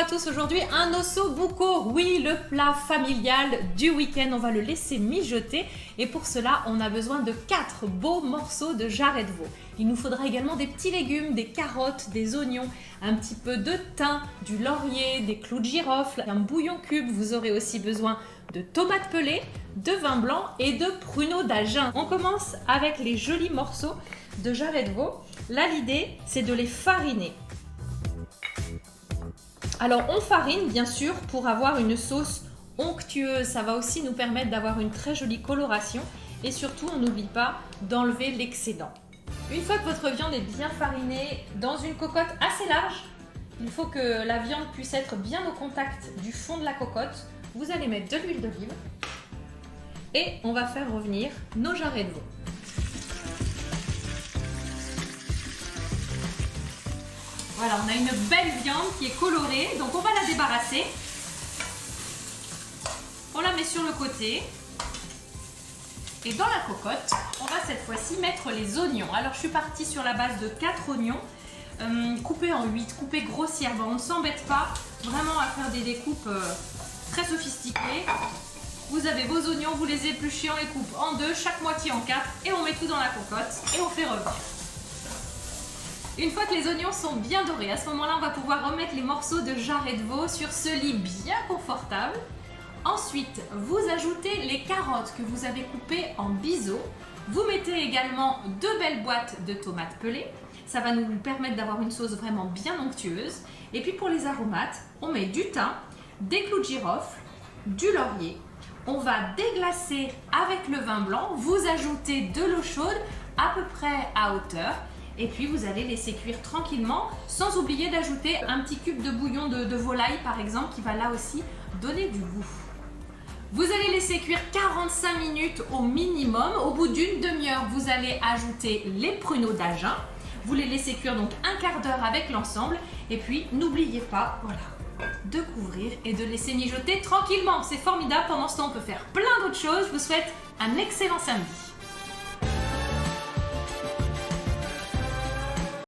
à tous, aujourd'hui un osso buco, oui le plat familial du week-end, on va le laisser mijoter et pour cela on a besoin de 4 beaux morceaux de jarret de veau. Il nous faudra également des petits légumes, des carottes, des oignons, un petit peu de thym, du laurier, des clous de girofle, un bouillon cube, vous aurez aussi besoin de tomates pelées, de vin blanc et de pruneaux d'agen. On commence avec les jolis morceaux de jarret de veau. Là l'idée c'est de les fariner. Alors on farine bien sûr pour avoir une sauce onctueuse, ça va aussi nous permettre d'avoir une très jolie coloration et surtout on n'oublie pas d'enlever l'excédent. Une fois que votre viande est bien farinée dans une cocotte assez large, il faut que la viande puisse être bien au contact du fond de la cocotte, vous allez mettre de l'huile d'olive et on va faire revenir nos jarrets de veau. Voilà, on a une belle viande qui est colorée, donc on va la débarrasser. On la met sur le côté. Et dans la cocotte, on va cette fois-ci mettre les oignons. Alors je suis partie sur la base de 4 oignons, coupés en 8, coupés grossièrement. On ne s'embête pas vraiment à faire des découpes très sophistiquées. Vous avez vos oignons, vous les épluchez, on les coupe en 2, chaque moitié en 4 et on met tout dans la cocotte et on fait revenir. Une fois que les oignons sont bien dorés, à ce moment-là, on va pouvoir remettre les morceaux de jarret de veau sur ce lit bien confortable. Ensuite, vous ajoutez les carottes que vous avez coupées en biseaux. Vous mettez également 2 belles boîtes de tomates pelées. Ça va nous permettre d'avoir une sauce vraiment bien onctueuse. Et puis pour les aromates, on met du thym, des clous de girofle, du laurier. On va déglacer avec le vin blanc. Vous ajoutez de l'eau chaude à peu près à hauteur. Et puis vous allez laisser cuire tranquillement, sans oublier d'ajouter un petit cube de bouillon de volaille par exemple, qui va là aussi donner du goût. Vous allez laisser cuire 45 minutes au minimum. Au bout d'une demi-heure, vous allez ajouter les pruneaux d'agen. Vous les laissez cuire donc un quart d'heure avec l'ensemble. Et puis n'oubliez pas, voilà, de couvrir et de laisser mijoter tranquillement. C'est formidable, pendant ce temps on peut faire plein d'autres choses. Je vous souhaite un excellent samedi.